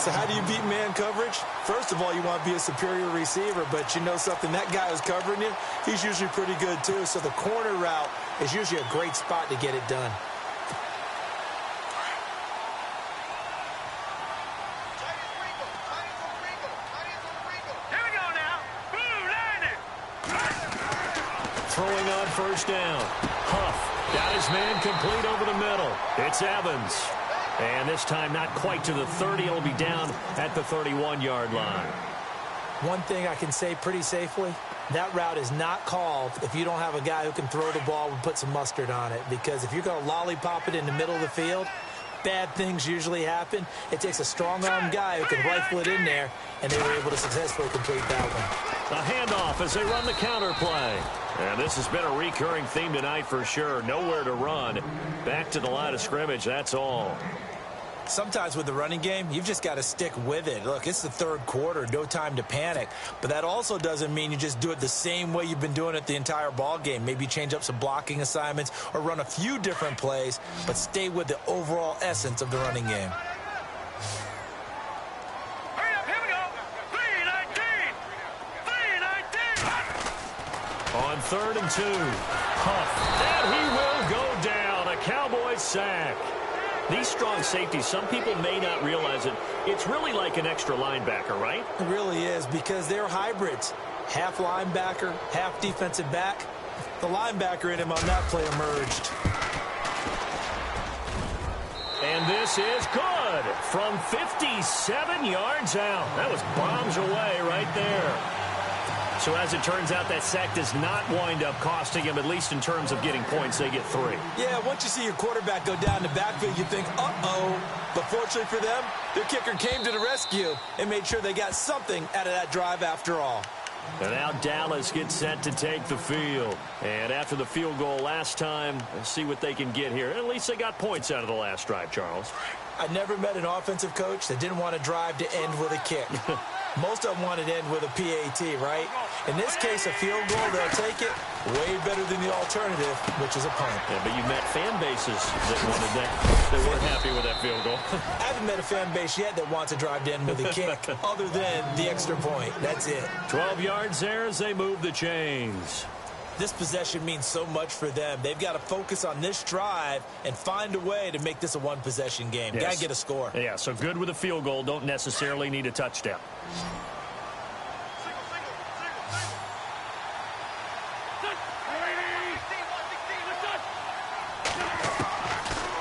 So how do you beat man coverage? First of all, you want to be a superior receiver, but you know something, that guy who's covering you, he's usually pretty good too. So the corner route is usually a great spot to get it done. Here we go now. Boom, landed. Throwing on 1st down. Huff got his man complete over the middle. It's Evans. And this time not quite to the 30. It'll be down at the 31-yard line. One thing I can say pretty safely, that route is not called if you don't have a guy who can throw the ball and put some mustard on it. Because if you're going to lollipop it in the middle of the field, bad things usually happen. It takes a strong-arm guy who can rifle it in there, and they were able to successfully complete that one. A handoff as they run the counter play. And this has been a recurring theme tonight for sure. Nowhere to run. Back to the line of scrimmage, that's all. Sometimes with the running game, you've just got to stick with it. Look, it's the 3rd quarter, no time to panic. But that also doesn't mean you just do it the same way you've been doing it the entire ball game. Maybe change up some blocking assignments or run a few different plays, but stay with the overall essence of the running game. Hurry up, here we go. 3-19. 3-19. On 3rd and 2. Huff. And he will go down. A Cowboys sack. These strong safeties, some people may not realize it. It's really like an extra linebacker, right? It really is, because they're hybrids. Half linebacker, half defensive back. The linebacker in him on that play emerged. And this is good from 57 yards out. That was bombs away right there. So as it turns out, that sack does not wind up costing him, at least in terms of getting points. They get 3. Yeah, once you see your quarterback go down the backfield, you think, uh-oh. But fortunately for them, their kicker came to the rescue and made sure they got something out of that drive after all. And now Dallas gets set to take the field. And after the field goal last time, let's see what they can get here. At least they got points out of the last drive, Charles. I never met an offensive coach that didn't want to drive to end with a kick. Most of them wanted to end with a PAT, right? In this case, a field goal, they'll take it way better than the alternative, which is a punt. Yeah, but you met fan bases that wanted that. They weren't happy with that field goal. I haven't met a fan base yet that wants to drive to end with a kick, other than the extra point. That's it. 12 yards there as they move the chains. This possession means so much for them. They've got to focus on this drive and find a way to make this a one-possession game. Yes. Got to get a score. Yeah, so good with a field goal. Don't necessarily need a touchdown.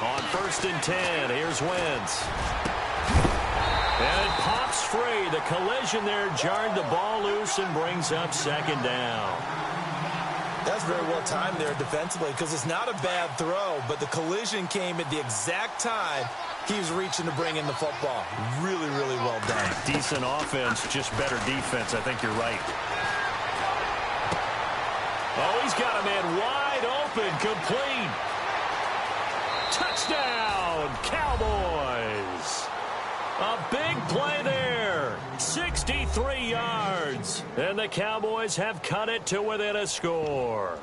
On 1st and 10, here's Wentz. And it pops free. The collision there jarred the ball loose and brings up 2nd down. That's very well timed there defensively, because it's not a bad throw, but the collision came at the exact time he was reaching to bring in the football. Really, really well done. Decent offense, just better defense. I think you're right. Oh, he's got a man wide open, complete. Touchdown, Cowboys. A big play there. 63 yards. And the Cowboys have cut it to within a score.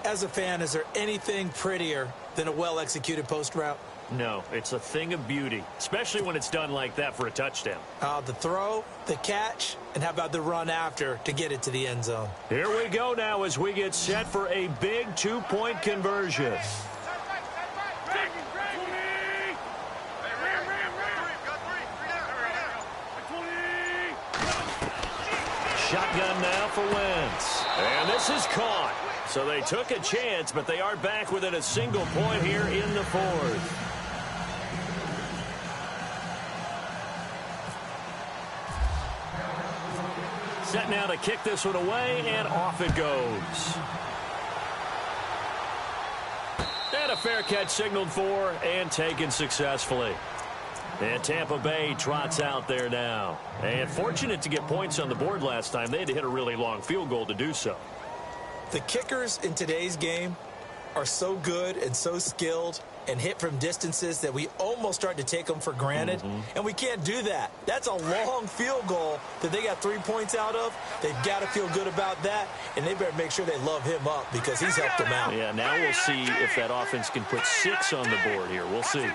As a fan, is there anything prettier than a well-executed post route? No, it's a thing of beauty, especially when it's done like that for a touchdown. The throw, the catch, and how about the run after to get it to the end zone? Here we go now as we get set for a big 2-point conversion. Shotgun now for Wentz. And this is caught. So they took a chance, but they are back within a single point here in the 4th. Set now to kick this one away, and off it goes. And a fair catch signaled for and taken successfully. And Tampa Bay trots out there now. And fortunate to get points on the board last time. They had to hit a really long field goal to do so. The kickers in today's game are so good and so skilled and hit from distances that we almost start to take them for granted. And we can't do that. That's a long field goal that they got 3 points out of. They've got to feel good about that, and they better make sure they love him up because he's helped them out. Yeah, now we'll see if that offense can put 6 on the board here. We'll see.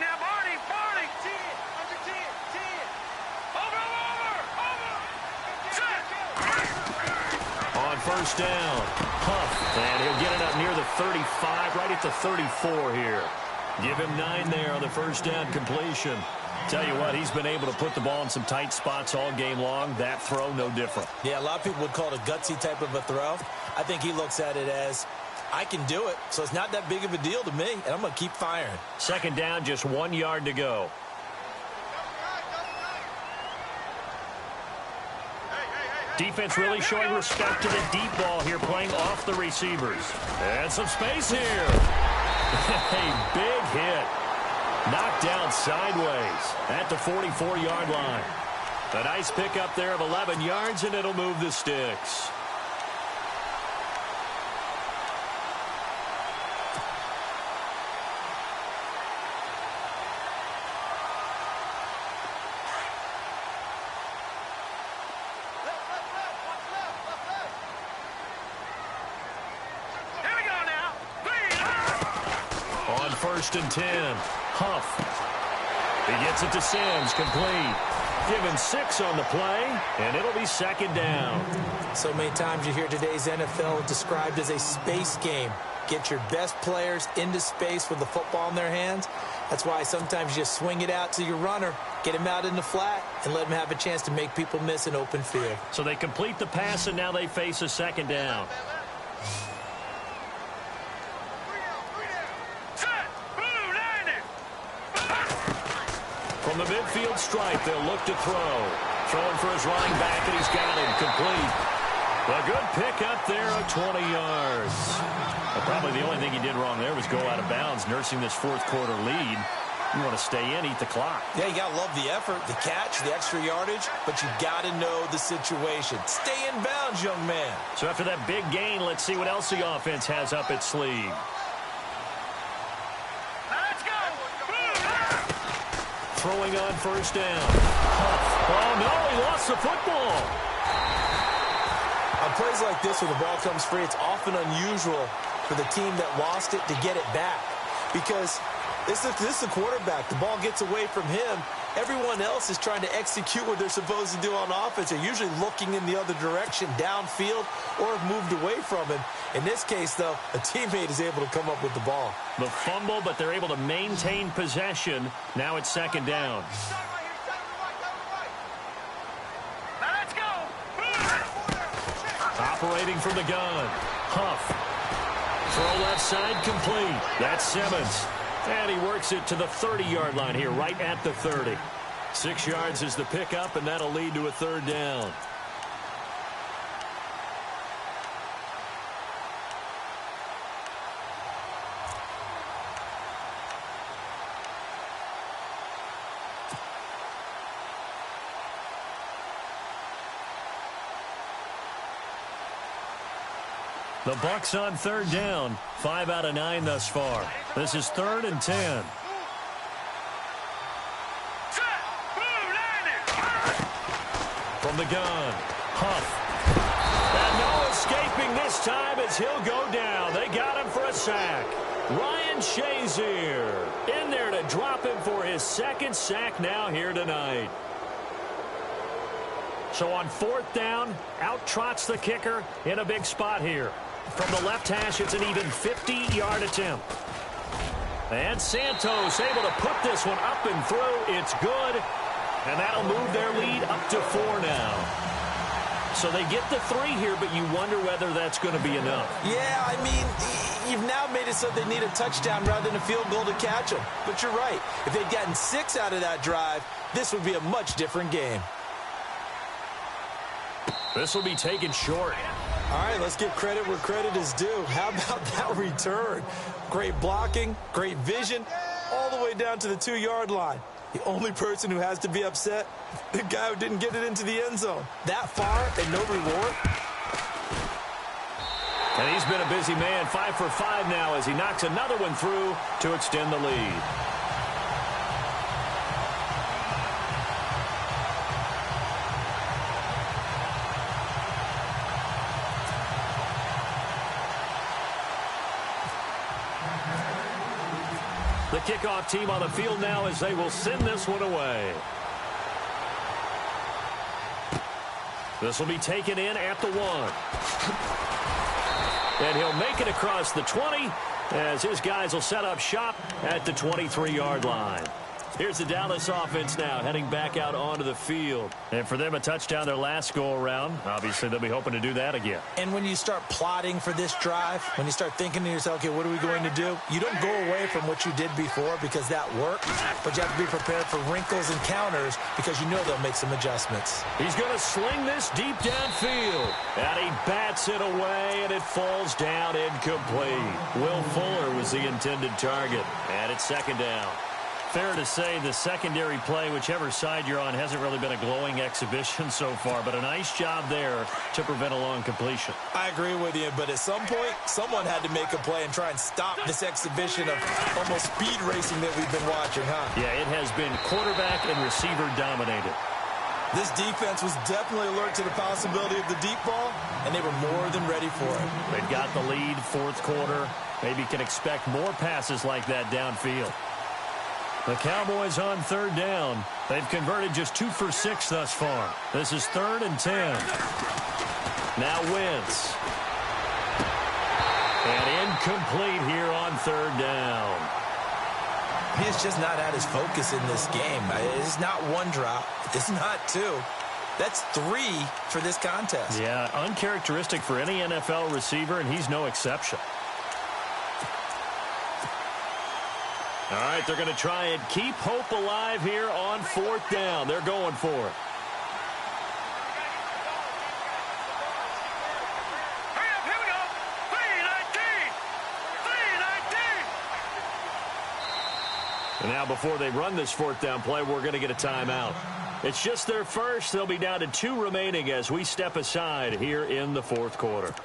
On first down, Huff, and he'll get it up near the 35, right at the 34 here. Give him 9 there on the first down completion. Tell you what, he's been able to put the ball in some tight spots all game long. That throw, no different. Yeah, a lot of people would call it a gutsy type of a throw. I think he looks at it as, I can do it, so it's not that big of a deal to me, and I'm going to keep firing. Second down, just 1 yard to go. Defense really showing respect to the deep ball here, playing off the receivers. And some space here. A big hit. Knocked down sideways at the 44-yard line. A nice pickup there of 11 yards, and it'll move the sticks. First and 10. Huff. He gets it to Sims, complete. Given 6 on the play, and it'll be second down. So many times you hear today's NFL described as a space game. Get your best players into space with the football in their hands. That's why sometimes you just swing it out to your runner, get him out in the flat, and let him have a chance to make people miss an open field. So they complete the pass, and now they face a second down. From the midfield stripe, they'll look to throw. Throwing for his running back, and he's got him complete. A good pickup there of 20 yards. Well, probably the only thing he did wrong there was go out of bounds, nursing this fourth quarter lead. You want to stay in, eat the clock. Yeah, you got to love the effort, the catch, the extra yardage, but you got to know the situation. Stay in bounds, young man. So after that big gain, let's see what else the offense has up its sleeve. Throwing on first down. Oh, no, he lost the football. On plays like this where the ball comes free, it's often unusual for the team that lost it to get it back. Because this is the quarterback. The ball gets away from him. Everyone else is trying to execute what they're supposed to do on offense. They're usually looking in the other direction, downfield, or have moved away from him. In this case, though, a teammate is able to come up with the ball. The fumble, but they're able to maintain possession. Now it's second down. Let's go. Operating from the gun. Huff. Throw left side complete. That's Simmons. And he works it to the 30-yard line here, right at the 30. 6 yards is the pickup, and that'll lead to a third down. The Bucs on third down. 5 out of 9 thus far. This is 3rd and 10. From the gun, Huff. And no escaping this time as he'll go down. They got him for a sack. Ryan Shazier in there to drop him for his second sack now here tonight. So on 4th down, out trots the kicker in a big spot here. From the left hash, it's an even 50-yard attempt. And Santos able to put this one up and through. It's good. And that'll move their lead up to 4 now. So they get the 3 here, but you wonder whether that's going to be enough. Yeah, I mean, you've now made it so they need a touchdown rather than a field goal to catch them. But you're right. If they'd gotten 6 out of that drive, this would be a much different game. This will be taken short. All right, let's give credit where credit is due. How about that return? Great blocking, great vision, all the way down to the 2-yard line. The only person who has to be upset, the guy who didn't get it into the end zone. That far and no reward. And he's been a busy man, 5 for 5 now as he knocks another one through to extend the lead. The kickoff team on the field now as they will send this one away. This will be taken in at the 1. And he'll make it across the 20 as his guys will set up shop at the 23-yard line. Here's the Dallas offense now heading back out onto the field. And for them, a touchdown their last go-around. Obviously, they'll be hoping to do that again. And when you start plotting for this drive, when you start thinking to yourself, okay, what are we going to do? You don't go away from what you did before because that worked, but you have to be prepared for wrinkles and counters because you know they'll make some adjustments. He's going to sling this deep downfield. And he bats it away, and it falls down incomplete. Will Fuller was the intended target. And it's second down. Fair to say the secondary play, whichever side you're on, hasn't really been a glowing exhibition so far, but a nice job there to prevent a long completion. I agree with you, but at some point, someone had to make a play and try and stop this exhibition of almost speed racing that we've been watching, huh? Yeah, it has been quarterback and receiver dominated. This defense was definitely alert to the possibility of the deep ball, and they were more than ready for it. They've got the lead, fourth quarter. Maybe can expect more passes like that downfield. The Cowboys on third down. They've converted just 2 for 6 thus far. This is 3rd and 10. Now Wentz. And incomplete here on third down. He's just not at his focus in this game. It's not one drop. It's not 2. That's 3 for this contest. Yeah, uncharacteristic for any NFL receiver, and he's no exception. All right, they're going to try and keep hope alive here on 4th down. They're going for it. Hurry up, here we go. 3-19. 3-19. And now before they run this 4th down play, we're going to get a timeout. It's just their first. They'll be down to 2 remaining as we step aside here in the 4th quarter.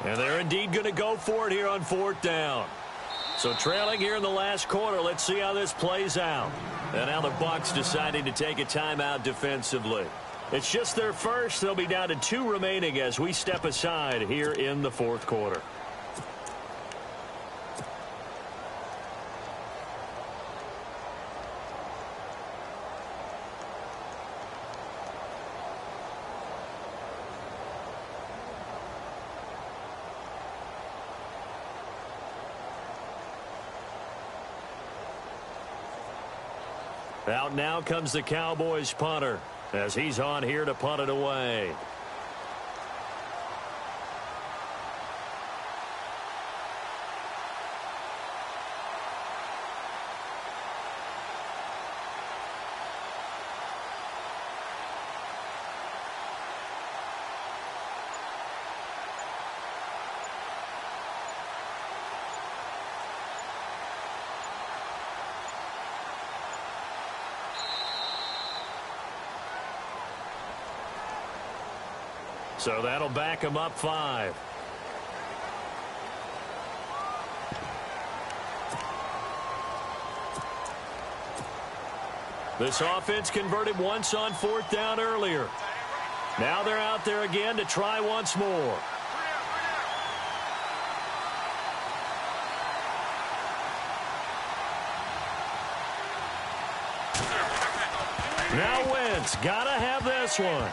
And they're indeed going to go for it here on 4th down. So trailing here in the last quarter, let's see how this plays out. And now the Bucs deciding to take a timeout defensively. It's just their first. They'll be down to 2 remaining as we step aside here in the 4th quarter. Out now comes the Cowboys punter as he's on here to punt it away. So that'll back him up 5. This offense converted once on 4th down earlier. Now they're out there again to try once more. Now Wentz, gotta have this one.